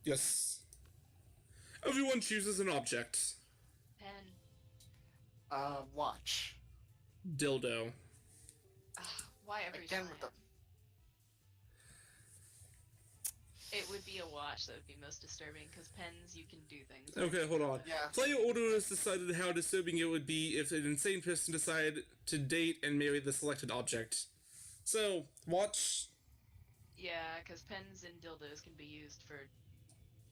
Yes. Everyone chooses an object. Pen. Watch. Dildo. Why every Again time? with the... It would be a watch that would be most disturbing, because pens, you can do things. Okay, hold on. Yeah. Player order has decided how disturbing it would be if an insane person decided to date and marry the selected object. So, watch. Yeah, because pens and dildos can be used for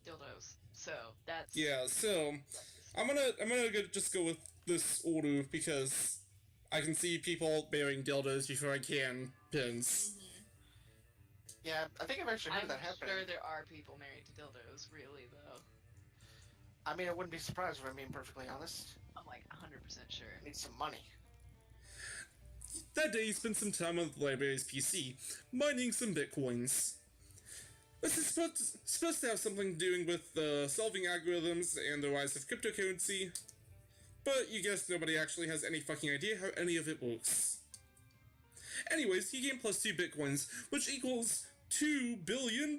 dildos. So that's Yeah, so I'm gonna just go with this order because I can see people marrying dildos before I can pins. Yeah, I think I've actually heard I'm of that happening. sure there are people married to dildos, really though. I mean, I wouldn't be surprised if I'm being perfectly honest. I'm like 100% sure. I need some money. That day, he spent some time on the library's PC, mining some bitcoins. This is supposed to have something doing with solving algorithms and the rise of cryptocurrency, but you guess nobody actually has any fucking idea how any of it works. Anyways, he gained plus 2 bitcoins, which equals $2 million,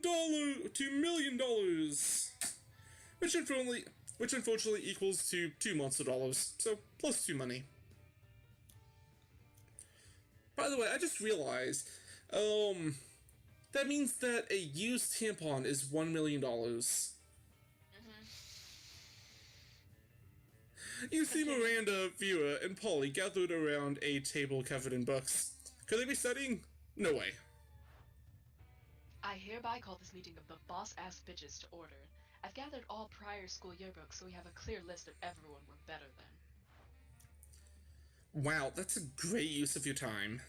which unfortunately equals to 2 months of dollars, so plus 2 money. By the way, I just realized, that means that a used tampon is $1 million. You see Miranda, Vera, and Polly gathered around a table covered in books. Could they be studying? No way. I hereby call this meeting of the boss-ass bitches to order. I've gathered all prior school yearbooks so we have a clear list of everyone we're better than. Wow, that's a great use of your time.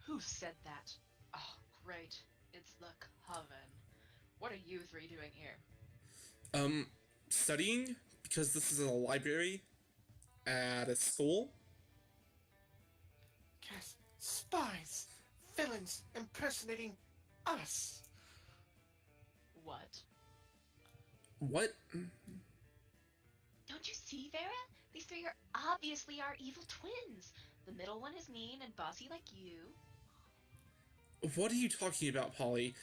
Who said that? Oh, great. It's the coven. What are you three doing here? Studying? Because this is a library? At a school? Yes, spies! Villains impersonating us! What? What? Don't you see, Vera? These three are obviously our evil twins. The middle one is mean and bossy like you. What are you talking about, Polly?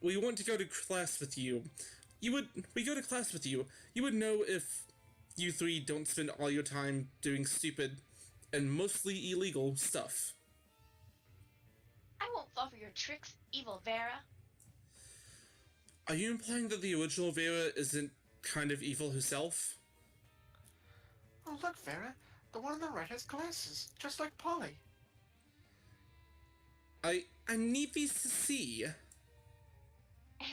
We want to go to class with you. We go to class with you. You would know if you three don't spend all your time doing stupid and mostly illegal stuff. I won't fall for your tricks, evil Vera. Are you implying that the original Vera isn't kind of evil herself? Oh, look, Vera. The one on the right has glasses, just like Polly. I need these to see.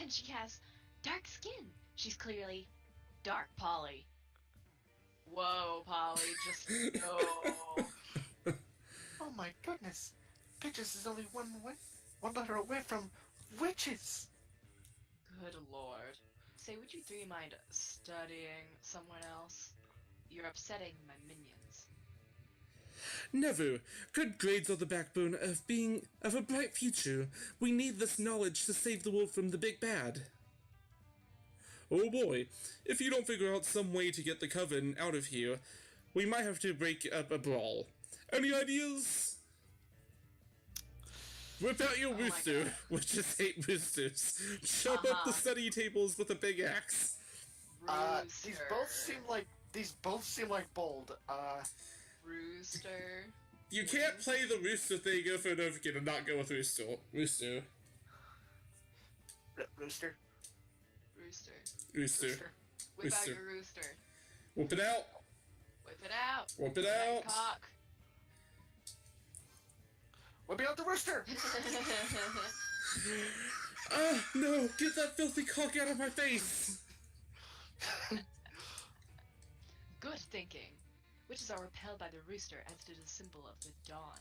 And she has dark skin. She's clearly Dark Polly. Whoa, Polly, just no. Oh my goodness. Bitches is only one letter away from witches. Good lord. Say, would you three mind studying someone else? You're upsetting my minions. Never. Good grades are the backbone of a bright future. We need this knowledge to save the world from the big bad. Oh boy, if you don't figure out some way to get the coven out of here, we might have to break up a brawl. Any ideas? Whip out your rooster, which is 8 roosters. Chop up the study tables with a big axe. Rooster. These both seem like bold. Rooster. You can't play the rooster thing over and over again and not go with rooster. Rooster. Rooster. Rooster. Whip out Rooster. your rooster. Whip it out. Whip it out. Whip it That out. cock. Whip out the rooster! Ah, no! Get that filthy cock out of my face! Good thinking. Witches are repelled by the rooster as it is a symbol of the dawn.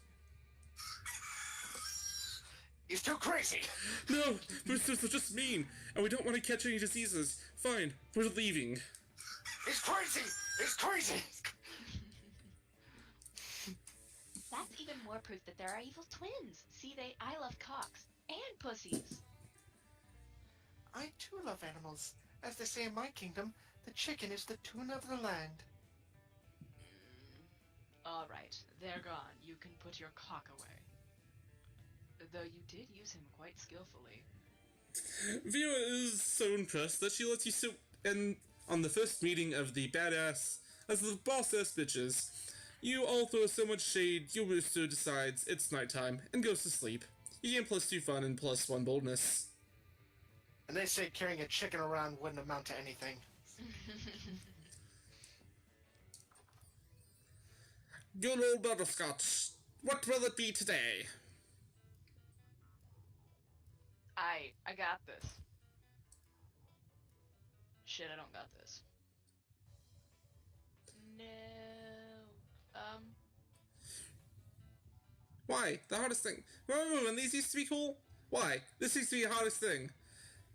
He's too crazy! No! Roosters are just mean, and we don't want to catch any diseases. Fine, we're leaving. He's crazy! He's crazy! That's even more proof that there are evil twins. See, I love cocks and pussies. I too love animals. As they say in my kingdom, the chicken is the tuna of the land. Alright, they're gone. You can put your cock away. Though you did use him quite skillfully. Vera is so impressed that she lets you sit in on the first meeting of the badass as the boss-ass bitches. You all throw so much shade, your rooster decides it's nighttime and goes to sleep. You gain +2 fun and +1 boldness. And they say carrying a chicken around wouldn't amount to anything. Good old butterscotch. What will it be today? I got this. Shit, I don't got this. No. Why? The hardest thing. Remember when these used to be cool? Why? This used to be the hardest thing.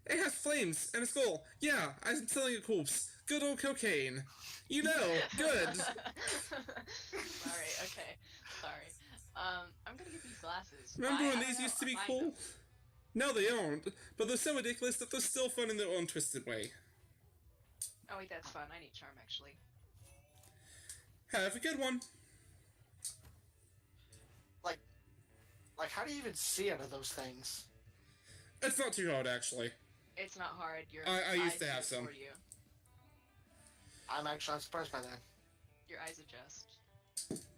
It has flames and a skull. Yeah, I'm selling a corpse. Good old cocaine. You know, good. Sorry, okay. Sorry. I'm gonna get these glasses. Remember Why? when I don't these know, used to I be like cool? them. No, they aren't. But they're so ridiculous that they're still fun in their own twisted way. Oh wait, that's fun. I need charm actually. Have a good one. Like, how do you even see out of those things? It's not too hard, actually. It's not hard. I used eyes to have do it some. for you. I'm surprised by that. Your eyes adjust.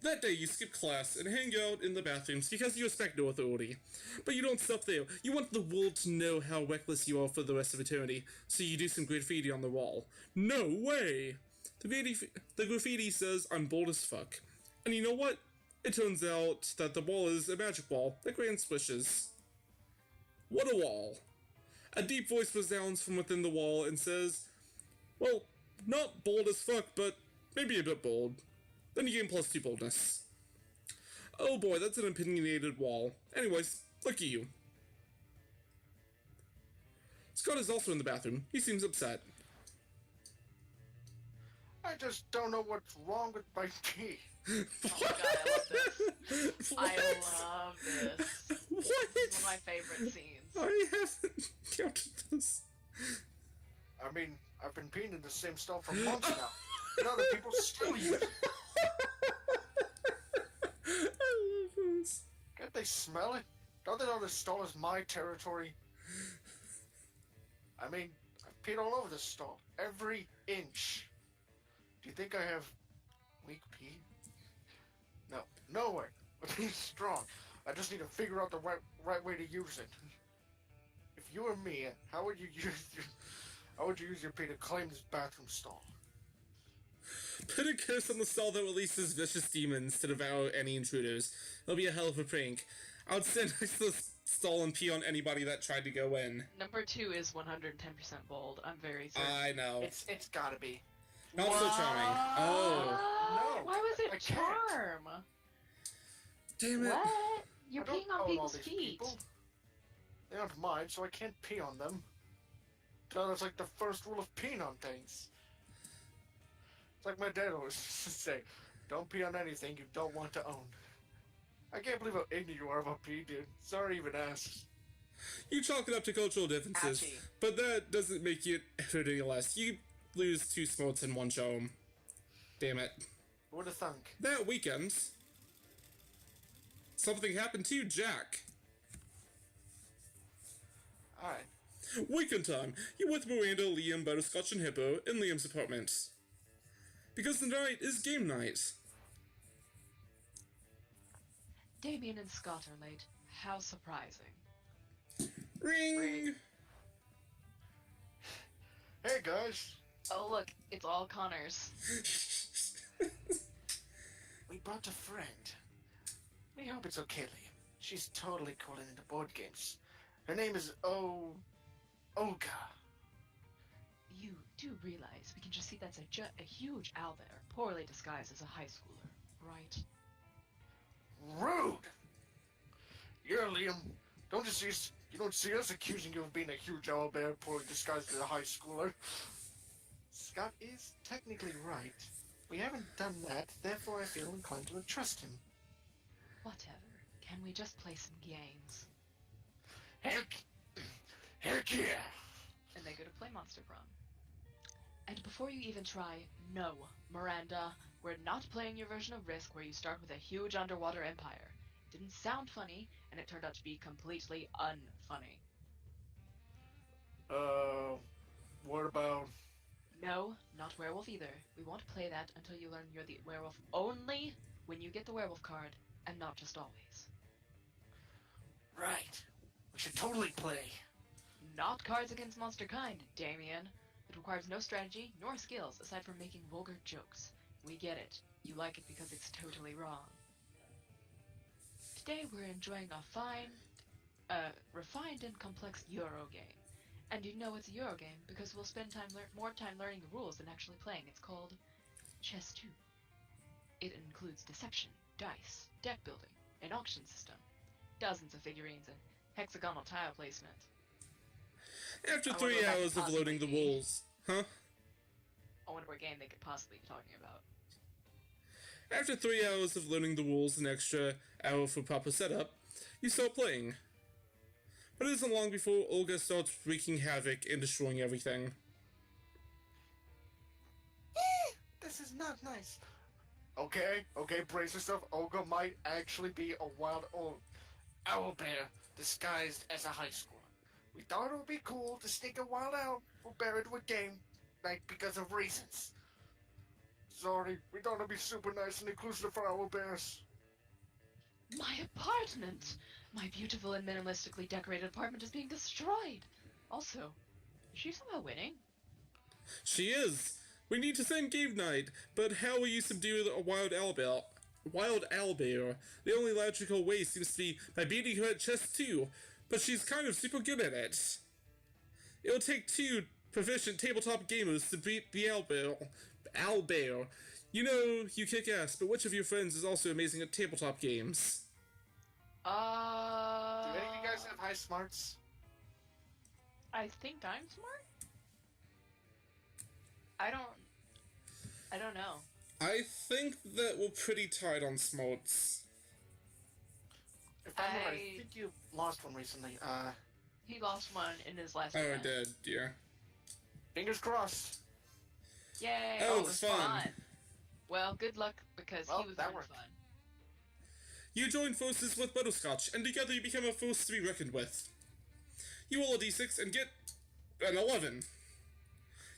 That day, you skip class and hang out in the bathrooms because you respect no authority. But you don't stop there. You want the world to know how reckless you are for the rest of eternity, so you do some graffiti on the wall. No way! The graffiti says, I'm bold as fuck. And you know what? It turns out that the wall is a magic wall that grants wishes. What a wall! A deep voice resounds from within the wall and says, well, not bold as fuck, but maybe a bit bold. Then you gain +2 boldness. Oh boy, that's an opinionated wall. Anyways, look at you. Scott is also in the bathroom. He seems upset. I just don't know what's wrong with my teeth. Oh my god, I love this. I love this. What? This is one of my favorite scenes. I haven't counted this. I mean, I've been peeing in the same stall for months now. And other people still use it. I love this. Can't they smell it? Don't they know this stall is my territory? I mean, I've peed all over this stall. Every inch. Do you think I have weak pee? No. No way. I'm being strong. I just need to figure out the right way to use it. If you were me, how would you use your pee to claim this bathroom stall? Put a curse on the stall that releases vicious demons to devour any intruders. It'll be a hell of a prank. I would stand next to the stall and pee on anybody that tried to go in. Number 2 is 110% bold. I'm very certain. I know. It's gotta be. Not so charming. Oh. No, Why was I it can't. charm? Damn it. What? You're I don't peeing on own all people's these feet. people. They aren't mine, so I can't pee on them. So that's like the first rule of peeing on things. It's like my dad always used to say, don't pee on anything you don't want to own. I can't believe how ignorant you are about pee, dude. Sorry to even ask. You chalk it up to cultural differences, Ouchie. but that doesn't make it any less. You lose 2 smarts and 1 charm. Damn it. Who would have thunk? That weekend, something happened to Jack. Alright. Weekend time. You're with Miranda, Liam, Butterscotch, and Hippo in Liam's apartment. Because the night is game night. Damien and Scott are late. How surprising. Ring! Ring. Hey guys, Oh look, it's all Connors. we brought a friend. We hope it's okay, Liam. She's totally cool into board games. Her name is Olga. You do realize we can just see that's a huge owl there, poorly disguised as a high schooler, right? Rude! Yeah, Liam. You don't see us accusing you of being a huge owlbear poorly disguised as a high schooler. Scott is technically right. We haven't done that, therefore I feel inclined to trust him. Whatever. Can we just play some games? Heck yeah! And they go to play Monster Prom. And before you even try, no, Miranda, we're not playing your version of Risk where you start with a huge underwater empire. It didn't sound funny, and it turned out to be completely unfunny. werewolf either. We won't play that until you learn you're the werewolf only when you get the werewolf card, and not just always. Right. We should totally play. Not Cards Against Monster Kind, Damien. It requires no strategy nor skills aside from making vulgar jokes. We get it. You like it because it's totally wrong. Today we're enjoying a fine, refined and complex Euro game. And you know it's a Euro game because we'll spend more time learning the rules than actually playing. It's called Chess 2. It includes deception, dice, deck building, an auction system, dozens of figurines, and hexagonal tile placement. After I wonder 3 what that could hours of possibly loading the be. rules, huh? I wonder what game they could possibly be talking about. After 3 hours of learning the rules and extra hour for proper setup, you start playing. But it isn't long before Olga starts wreaking havoc and destroying everything. This is not nice. Okay, brace yourself. Olga might actually be a wild old owlbear disguised as a high schooler. We thought it would be cool to sneak a wild owl or bear into a game night because of reasons. Sorry, we thought it'd be super nice and inclusive for owlbears. My apartment! My beautiful and minimalistically decorated apartment is being destroyed! Also, is she somehow winning? She is! We need to send game night, but how will you subdue a wild owlbear? The only logical way seems to be by beating her at chess too, but she's kind of super good at it. It'll take 2 proficient tabletop gamers to beat the owlbear. You know, you kick ass, but which of your friends is also amazing at tabletop games? Do any of you guys have high smarts? I think I'm smart? I don't know. I think that we're pretty tight on smarts. If I'm right, I think you lost one recently. He lost one in his last Oh, I event. did, yeah. Fingers crossed. Yay! Oh, it it's was fun. Well, good luck because Well, he was that having worked. fun. You join forces with Butterscotch, and together you become a force to be reckoned with. You roll a d6 and get an 11.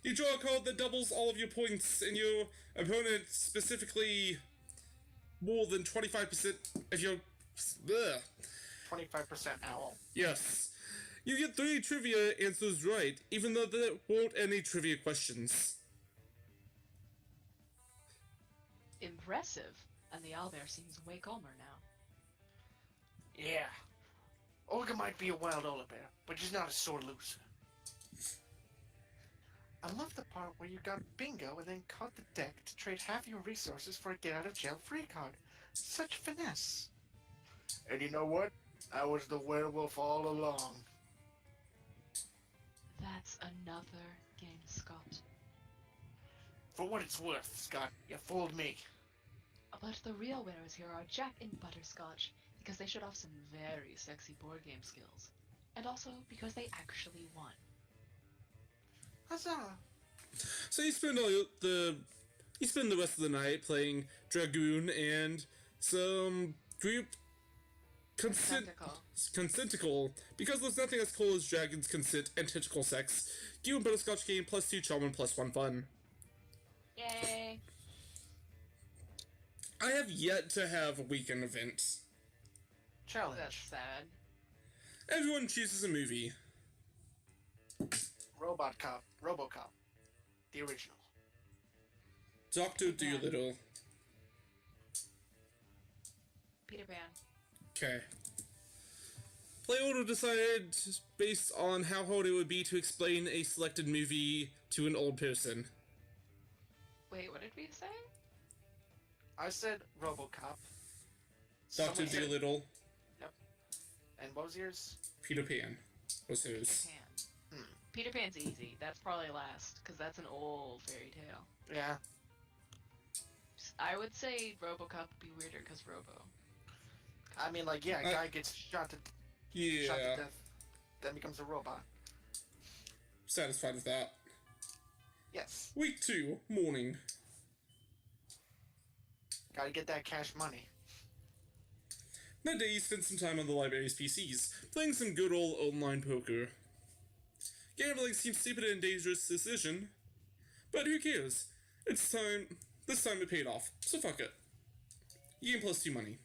You draw a card that doubles all of your points, and your opponent specifically more than 25% of your... Ugh. 25% owl. Yes. You get 3 trivia answers right, even though there weren't any trivia questions. Impressive. And the owlbear seems way calmer now. Yeah. Olga might be a wild owlbear, but she's not a sore loser. I love the part where you got bingo and then caught the deck to trade half your resources for a get-out-of-jail-free card. Such finesse. And you know what? I was the werewolf all along. That's another game, Scott. For what it's worth, Scott, you fooled me. But the real winners here are Jack and Butterscotch, because they showed off some very sexy board game skills. And also because they actually won. Huzzah! So you spend the rest of the night playing Dragoon and some group consentical. Because there's nothing as cool as dragons, consent, and tentacle sex. You and Butterscotch gain +2 charm and +1 fun. Yay! I have yet to have a weekend event. Challenge. That's sad. Everyone chooses a movie. Robocop. The original. Dr. Dolittle. Peter Pan. Okay. Play order decided based on how hard it would be to explain a selected movie to an old person. Wait, what did we say? I said Robocop. Dr. Someone said- Dolittle. And what was yours? Peter Pan was Peter his. Pan. Peter Pan's easy. That's probably last, because that's an old fairy tale. Yeah. I would say RoboCop would be weirder, because Robo. I mean, like, yeah, a guy gets shot to Yeah, death, then becomes a robot. satisfied with that. Yes. Week 2, morning. Gotta get that cash money. That day you spent some time on the library's PCs, playing some good old online poker. Gambling seems stupid and dangerous decision, but who cares? It's time. This time it paid off, so fuck it. You gain +2 money.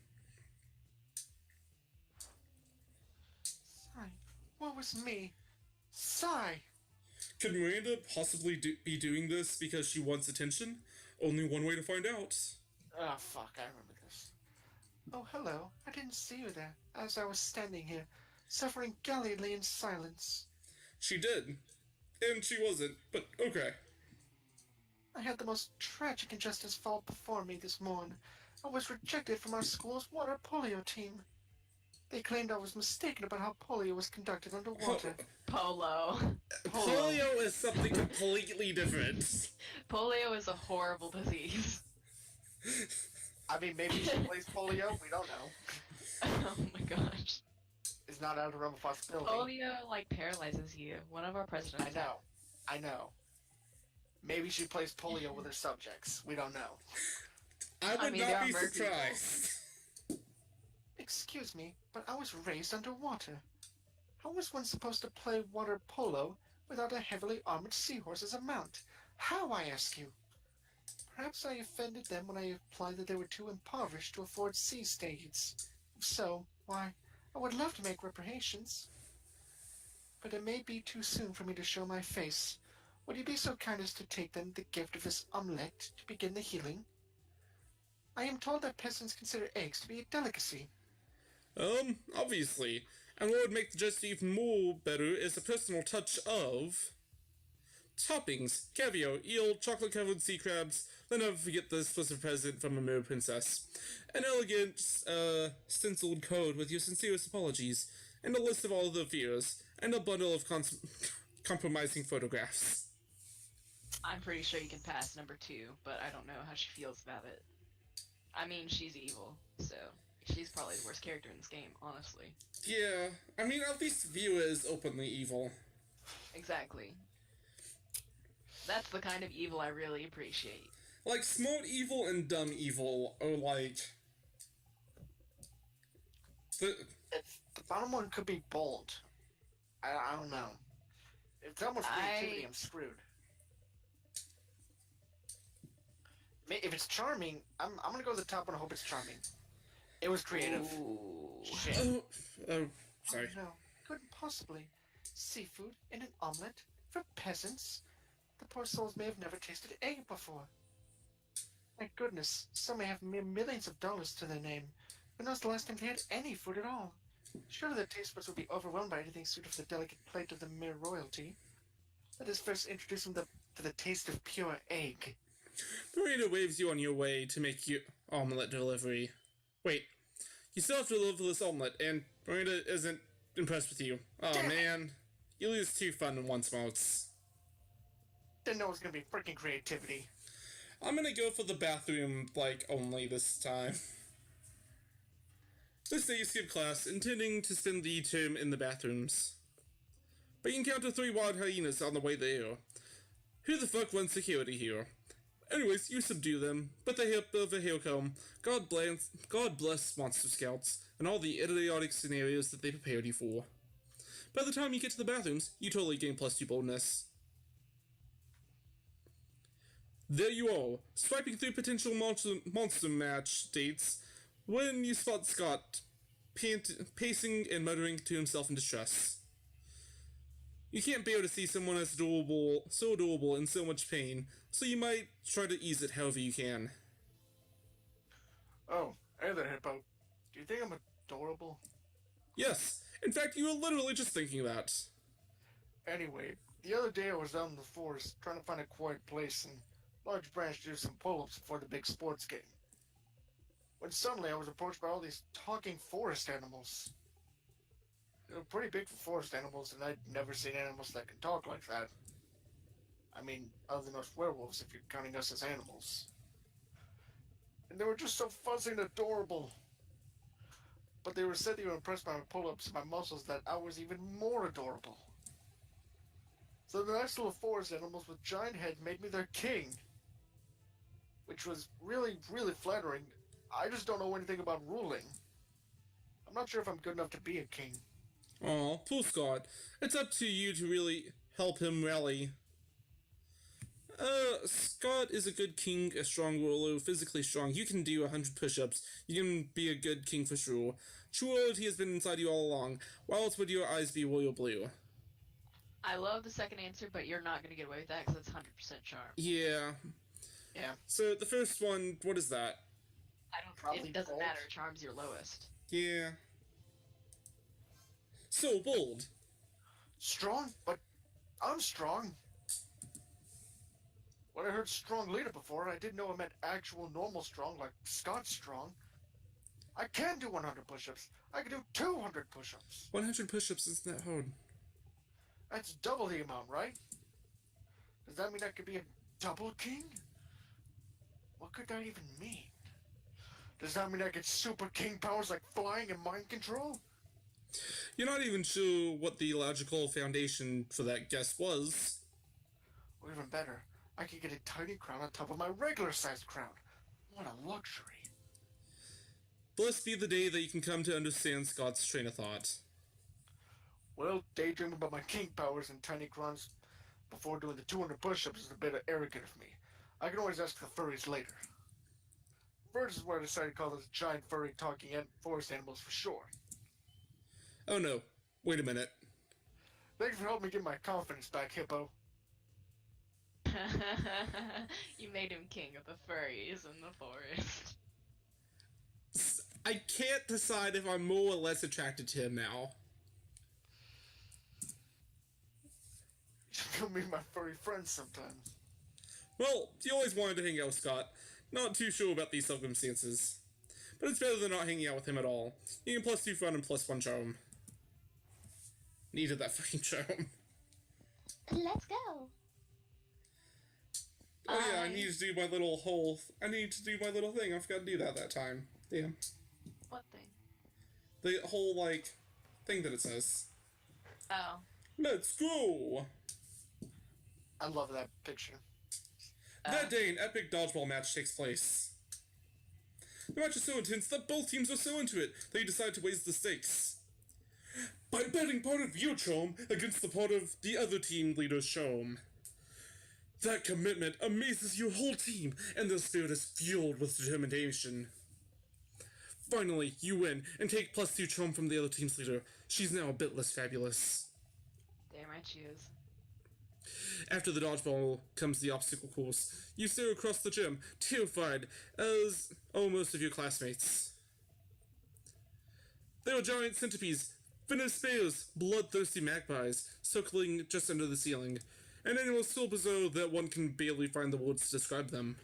Sigh. What was me? Sigh. Could Miranda possibly be doing this because she wants attention? Only one way to find out. Ah, fuck, I remember this. Oh, hello. I didn't see you there, as I was standing here, suffering gallantly in silence. She did. And she wasn't, but okay. I had the most tragic injustice fall before me this morn. I was rejected from our school's water polio team. They claimed I was mistaken about how polio was conducted underwater. Polo. Polio is something completely different. Polio is a horrible disease. I mean, maybe she plays polio, we don't know. Oh my gosh. It's not out of the realm of possibility. Polio, like, paralyzes you. One of our presidents. I know. Maybe she plays polio with her subjects. We don't know. I would mean, not there be are mercy surprised. Excuse me, but I was raised underwater. How was one supposed to play water polo without a heavily armored seahorse as a mount? How, I ask you? Perhaps I offended them when I implied that they were too impoverished to afford sea stays. If so, why, I would love to make reparations. But it may be too soon for me to show my face. Would you be so kind as to take them the gift of this omelette to begin the healing? I am told that peasants consider eggs to be a delicacy. Obviously. And what would make the gist even more better is a personal touch of toppings, caviar, eel, chocolate-covered sea crabs, then never forget the exclusive present from a mirror princess. An elegant, stenciled code with your sincerest apologies, and a list of all the fears, and a bundle of compromising photographs. I'm pretty sure you can pass number 2, but I don't know how she feels about it. I mean, she's evil, so she's probably the worst character in this game, honestly. Yeah, I mean, at least View is openly evil. Exactly. That's the kind of evil I really appreciate. Like, smart evil and dumb evil are like... The bottom one could be bold. I don't know. If it's almost creativity, I'm screwed. If it's charming, I'm gonna go to the top one and hope it's charming. It was creative. Ooh. Shit. Sorry. Oh, no. Couldn't possibly. Seafood in an omelette? For peasants? The poor souls may have never tasted egg before. My goodness, some may have millions of dollars to their name. When was the last time they had any food at all? Surely their taste buds would be overwhelmed by anything suited for the delicate plate of the mere royalty. Let us first introduce them to the taste of pure egg. Marina waves you on your way to make your omelette delivery. Wait, you still have to deliver this omelette, and Marina isn't impressed with you. Oh Damn. Man, you lose 2 fun and 1 smarts. Didn't know it was gonna be freaking creativity. I'm gonna go for the bathroom, only this time. This day you skip class, intending to spend the term in the bathrooms. But you encounter 3 wild hyenas on the way there. Who the fuck runs security here? Anyways, you subdue them, but the hip of a hair comb. God bless Monster Scouts, and all the idiotic scenarios that they prepared you for. By the time you get to the bathrooms, you totally gain +2 boldness. There you are, swiping through potential monster match dates, when you spot Scott pacing and muttering to himself in distress. You can't bear to see someone as so adorable in so much pain, so you might try to ease it however you can. Oh, hey there, Hippo. Do you think I'm adorable? Yes, in fact, you were literally just thinking that. Anyway, the other day I was out in the forest trying to find a quiet place and large branch to do some pull-ups before the big sports game. When suddenly I was approached by all these talking forest animals. They were pretty big for forest animals, and I'd never seen animals that can talk like that. I mean, other than us werewolves, if you're counting us as animals. And they were just so fuzzy and adorable. But they were said they were impressed by my pull-ups and my muscles that I was even more adorable. So the nice little forest animals with giant heads made me their king. Which was really, really flattering. I just don't know anything about ruling. I'm not sure if I'm good enough to be a king. Aw, poor Scott. It's up to you to really help him rally. Scott is a good king, a strong ruler, physically strong. You can do 100 push-ups. You can be a good king for sure. True loyalty has been inside you all along. Why else would your eyes be royal blue? I love the second answer, but you're not gonna get away with that because it's 100% charm. Yeah. Yeah. So the first one, what is that? I don't. Probably It doesn't bold. matter. Charm's your lowest. Yeah. So bold. Strong, but I'm strong. When I heard strong leader before, I didn't know it meant actual normal strong, like Scott strong. I can do 100 push-ups. I can do 200 push-ups. 100 push-ups isn't that hard. That's double the amount, right? Does that mean I could be a double king? What could that even mean? Does that mean I get super king powers like flying and mind control? You're not even sure what the logical foundation for that guess was. Or even better, I could get a tiny crown on top of my regular-sized crown. What a luxury. Blessed be the day that you can come to understand Scott's train of thought. Well, daydreaming about my king powers and tiny crowns before doing the 200 push-ups is a bit arrogant of me. I can always ask the furries later. First is why I decided to call those giant furry talking forest animals for short. Oh no, wait a minute. Thank you for helping me get my confidence back, Hippo. You made him king of the furries in the forest. I can't decide if I'm more or less attracted to him now. You should come meet my furry friends sometime. Well, you always wanted to hang out with Scott. Not too sure about these circumstances. But it's better than not hanging out with him at all. You can +2 fun and +1 charm. Needed that fucking charm. Let's go. Oh yeah, I need to do my little whole... I need to do my little thing. I forgot to do that time. Damn. What thing? The whole, like, thing that it says. Oh. Let's go! I love that picture. That day, an epic dodgeball match takes place. The match is so intense that both teams are so into it that you decide to raise the stakes. By betting part of your charm against the part of the other team leader's charm. That commitment amazes your whole team, and their spirit is fueled with determination. Finally, you win, and take +2 charm from the other team's leader. She's now a bit less fabulous. Damn right she is. After the dodgeball comes the obstacle course. You stare across the gym, terrified, as most of your classmates. There are giant centipedes, venomous bears, bloodthirsty magpies, circling just under the ceiling, and animals so bizarre that one can barely find the words to describe them.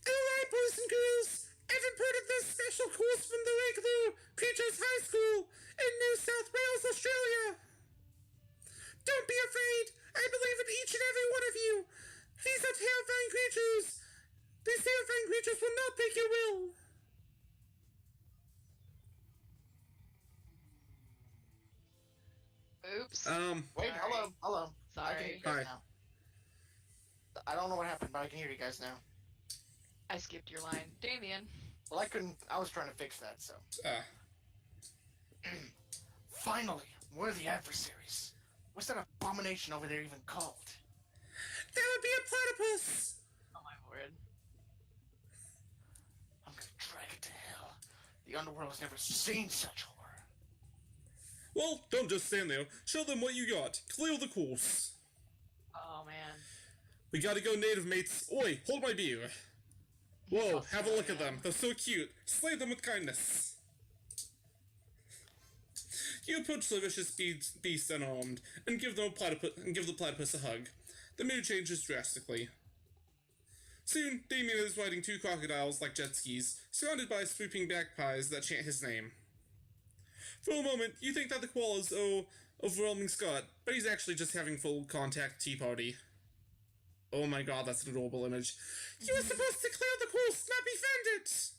Alright, boys and girls, ever heard of this special course from the regular Creatures High School in New South Wales, Australia? Don't be afraid! I believe in each and every one of you! These are terrifying creatures! These terrifying creatures will not break your will! Oops. Wait, Sorry. hello. I can hear Sorry. you guys Hi. now. I don't know what happened, but I can hear you guys now. I skipped your line. Damien. Well, I was trying to fix that, so. Ah. Finally, we're the adversaries. What's that abomination over there even called? That would be a platypus! Oh my word. I'm gonna drag it to hell. The underworld has never seen such horror. Well, don't just stand there. Show them what you got. Clear the course. Oh man. We gotta go native, mates. Oi, hold my beer. Whoa, have a look at them. They're so cute. Slay them with kindness. You approach the vicious beast unarmed, and give the platypus a hug. The mood changes drastically. Soon, Damien is riding 2 crocodiles like jet skis, surrounded by swooping magpies that chant his name. For a moment, you think that the koalas are overwhelming Scott, but he's actually just having full contact tea party. Oh my god, that's an adorable image. You were supposed to clear the course, not befriend it!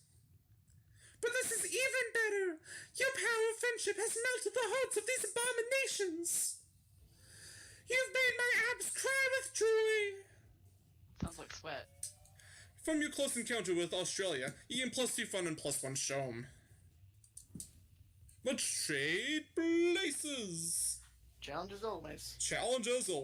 But this is even better! Your power of friendship has melted the hearts of these abominations! You've made my abs cry with joy! Sounds like sweat. From your close encounter with Australia, you gain +2 fun and +1 charm. Let's trade places! Challenge as always. Challenge as always.